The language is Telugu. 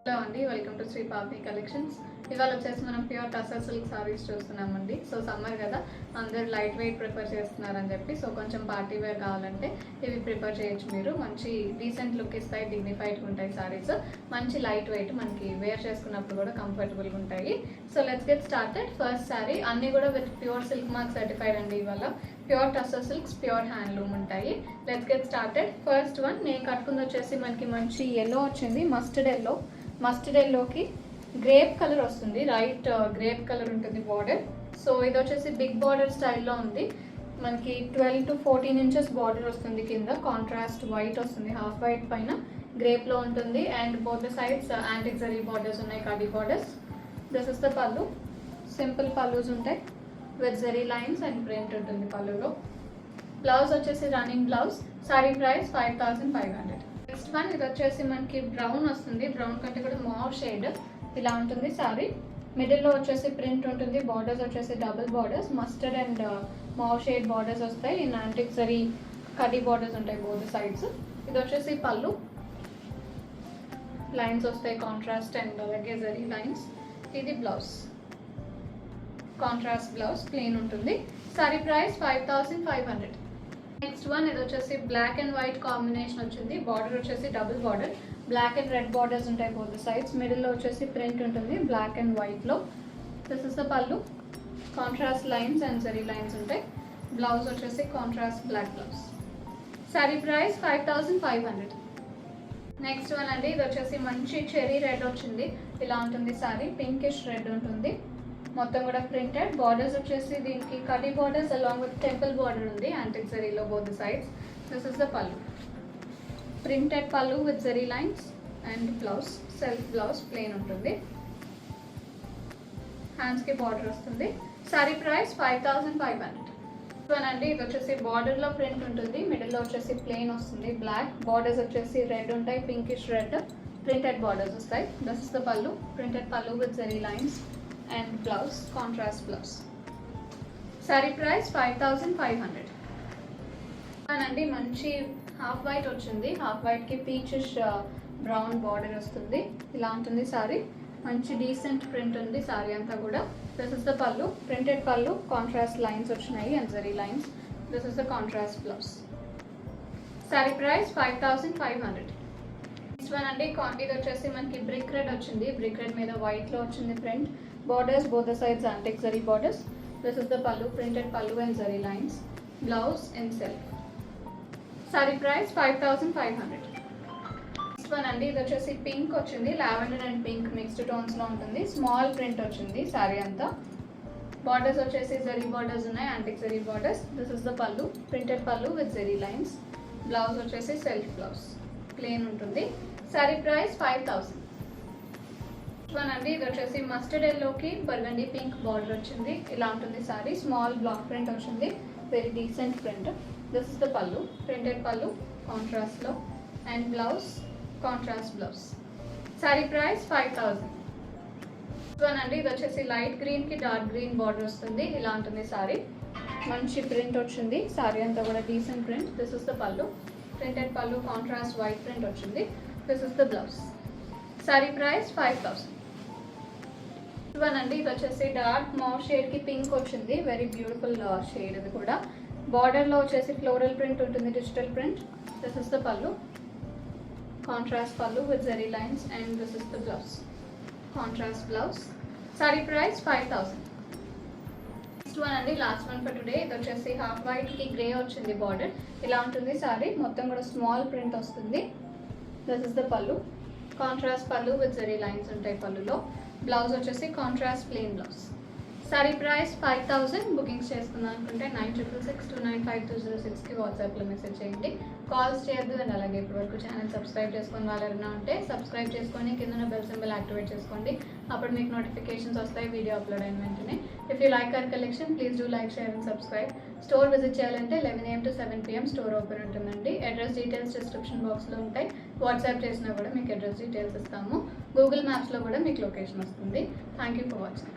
హలో అండి, welcome to Shri Pavani collections. ఇవాళ వచ్చేసి మనం ప్యూర్ టసర్ సిల్క్ సారీస్ చూస్తున్నామండి. సో సమ్మర్ కదా, అందరు లైట్ వెయిట్ ప్రిఫర్ చేస్తున్నారని చెప్పి సో కొంచెం పార్టీ వేర్ కావాలంటే ఇవి ప్రిఫర్ చేయొచ్చు. మీరు మంచి డీసెంట్ లుక్ ఇస్తాయి, డిగ్నిఫైడ్గా ఉంటాయి సారీస్. మంచి లైట్ వెయిట్, మనకి వేర్ చేసుకున్నప్పుడు కూడా కంఫర్టబుల్గా ఉంటాయి. So let's get started. First sari అన్నీ కూడా with pure silk mark certified అండి. ఇవాళ pure tussar silks, pure handloom ఉంటాయి. Let's get started. First one నేను కట్టుకుంది వచ్చేసి మనకి మంచి ఎల్లో వచ్చింది, మస్టర్డ్ ఎల్లోకి గ్రేప్ కలర్ వస్తుంది. రైట్ గ్రేప్ కలర్ ఉంటుంది బార్డర్. సో ఇది వచ్చేసి బిగ్ బార్డర్ స్టైల్లో ఉంది. మనకి 12 to 14 ఇంచెస్ బార్డర్ వస్తుంది. కింద కాంట్రాస్ట్ వైట్ వస్తుంది, హాఫ్ వైట్ పైన గ్రేప్లో ఉంటుంది. And both the sides antique zari borders ఉన్నాయి, kadi borders. This is the pallu. Simple pallus ఉంటాయి with zari lines and print ఉంటుంది పల్లులో. బ్లౌజ్ వచ్చేసి running blouse. Sari price 5500. Next one ఇది వచ్చేసి మనకి బ్రౌన్ వస్తుంది. బ్రౌన్ కంటే కూడా మావ్ షేడ్ ఇలా ఉంటుంది సారీ. మిడిల్లో వచ్చేసి ప్రింట్ ఉంటుంది. బార్డర్స్ వచ్చేసి double borders, mustard and mauve shade borders వస్తాయి. In antique zari kadi borders ఉంటాయి బోత్ సైడ్స్. ఇది వచ్చేసి పళ్ళు, లైన్స్ వస్తాయి కాంట్రాస్ట్ అండ్ అలాగే జరీ లైన్స్. ఇది బ్లౌజ్, కాంట్రాస్ట్ బ్లౌజ్, ప్లెయిన్ ఉంటుంది. సారీ ప్రైస్ 5500. నెక్స్ట్ వన్ ఇది వచ్చేసి బ్లాక్ అండ్ వైట్ కాంబినేషన్ వచ్చింది. బార్డర్ వచ్చేసి double border, black and red borders ఉంటాయి బోత్ సైడ్స్. మిడిల్లో వచ్చేసి ప్రింట్ ఉంటుంది బ్లాక్ అండ్ వైట్లో. దిస్ ఇస్ ద పల్లు, contrast lines and zari lines ఉంటాయి. బ్లౌజ్ వచ్చేసి contrast black blouse. Sari price 5500. Next one అండి, ఇది వచ్చేసి మంచి చెరీ రెడ్ వచ్చింది. ఇలా ఉంటుంది సారీ, పింకిష్ రెడ్ ఉంటుంది. మొత్తం కూడా ప్రింటెడ్. బార్డర్స్ వచ్చేసి దీనికి kadi borders along with temple border ఉంది యాంటిక్ జరీలో both sides. This is the pallu, printed pallu with zari lines and blouse self blouse, plain ఉంటుంది. హ్యాండ్స్కి బార్డర్ వస్తుంది. సారీ ప్రైస్ 5500. అండి ఇది వచ్చేసి బార్డర్లో ప్రింట్ ఉంటుంది, మిడిల్లో వచ్చేసి ప్లెయిన్ వస్తుంది బ్లాక్. బార్డర్స్ వచ్చేసి రెడ్ ఉంటాయి, పింకిష్ రెడ్, ప్రింటెడ్ బార్డర్స్ వస్తాయి. This is the pallu, printed pallu with zari lines and blouse contrast blouse. Sari price 5500. అండి మంచి హాఫ్ వైట్ వచ్చింది. హాఫ్ వైట్కి పీచిష్ బ్రౌన్ బార్డర్ వస్తుంది. ఇలా ఉంటుంది సారీ. మంచి డీసెంట్ ప్రింట్ ఉంది సారీ అంతా కూడా. This is the pallu, printed పల్లు, కాంట్రాస్ట్ లైన్స్ వచ్చినాయి and zari lines. This is the contrast blouse. Sari price 5500. Next one అండి, ఇది వచ్చేసి మనకి బ్రిక్ రెడ్ వచ్చింది. బ్రిక్ రెడ్ మీద వైట్లో వచ్చింది print. Borders both the sides antique zari borders. This is the pallu, printed pallu and zari lines. Blouse and self. Saree price 5500. Next one andi, ఇది వచ్చేసి పింక్ వచ్చింది. Lavender and pink mixed tones లో ఉంటుంది. స్మాల్ ప్రింట్ వచ్చింది సారీ అంతా. బార్డర్స్ వచ్చేసి జరీ బార్డర్స్ ఉన్నాయి, antique zari borders. This is the pallu, printed pallu with zari lines. Blouse వచ్చేసి సెల్ఫ్ బ్లౌజ్, ప్లెయిన్ ఉంటుంది. సారీ ప్రైస్ 5000. వన్ అండి, ఇది వచ్చేసి మస్టర్డ్ ఎల్లోకి బర్గండీ పింక్ బార్డర్ వచ్చింది. ఇలా ఉంటుంది సారీ. స్మాల్ బ్లాక్ ప్రింట్ వచ్చింది, very decent print. This is the pallu, printed పల్లు కాంట్రాస్ట్లో and blouse contrast blouse. Sari price 5000. One అండి, ఇది వచ్చేసి లైట్ గ్రీన్కి డార్క్ గ్రీన్ బార్డర్ వస్తుంది. ఇలా ఉంటుంది సారీ. మంచి ప్రింట్ వచ్చింది సారీ అంతా కూడా, decent print. This is the pallu, printed పల్లు కాంట్రాస్ట్ వైట్ ప్రింట్ వచ్చింది. This is the blouse. Sari price 5000. One అండి, ఇది వచ్చేసి డార్క్ మావ్ షేడ్కి పింక్ వచ్చింది. వెరీ బ్యూటిఫుల్ షేడ్ ఇది కూడా. బార్డర్లో వచ్చేసి ఫ్లోరల్ ప్రింట్ ఉంటుంది, digital print. This is the పల్లు, కాంట్రాస్ట్ పల్లు with zari lines and this is the blouse, contrast blouse. Sari price 5000. Next one అండి, లాస్ట్ వన్ ఫర్ టుడే. ఇది వచ్చేసి హాఫ్ వైట్కి గ్రే వచ్చింది బార్డర్. ఇలా ఉంటుంది సారీ. మొత్తం కూడా స్మాల్ ప్రింట్ వస్తుంది. దిస్ ఇస్ ద పల్లు, కాంట్రాస్ట్ పల్లు విత్ జరీ లైన్స్ ఉంటాయి పల్లులో. బ్లౌజ్ వచ్చేసి contrast plain blouse. Sari price 5000. Bookings చేసుకుందాం అనుకుంటే 9662952006కి వాట్సాప్లో మెసేజ్ చేయండి. కాల్స్ చేయొద్దు. అండ్ అలాగే ఇప్పటివరకు ఛానల్ సబ్స్క్రైబ్ చేసుకొని వాళ్ళైనా ఉంటే సబ్స్క్రైబ్ చేసుకొని కింద బెల్ సింబల్ యాక్టివేట్ చేసుకోండి. అప్పుడు మీకు నోటిఫికేషన్స్ వస్తాయి వీడియో అప్లోడ్ అయిన వెంటనే. If you like our collection please do like, share and subscribe. Store visit చేయాలంటే 11 AM to 7 PM store open ఉంటుందండి. అడ్రస్ డీటెయిల్స్ డిస్క్రిప్షన్ బాక్స్లో ఉంటాయి. వాట్సాప్ చేసినా కూడా మీకు అడ్రస్ డీటెయిల్స్ ఇస్తాము. గూగుల్ మ్యాప్స్లో కూడా మీకు లొకేషన్ వస్తుంది. Thank you for watching.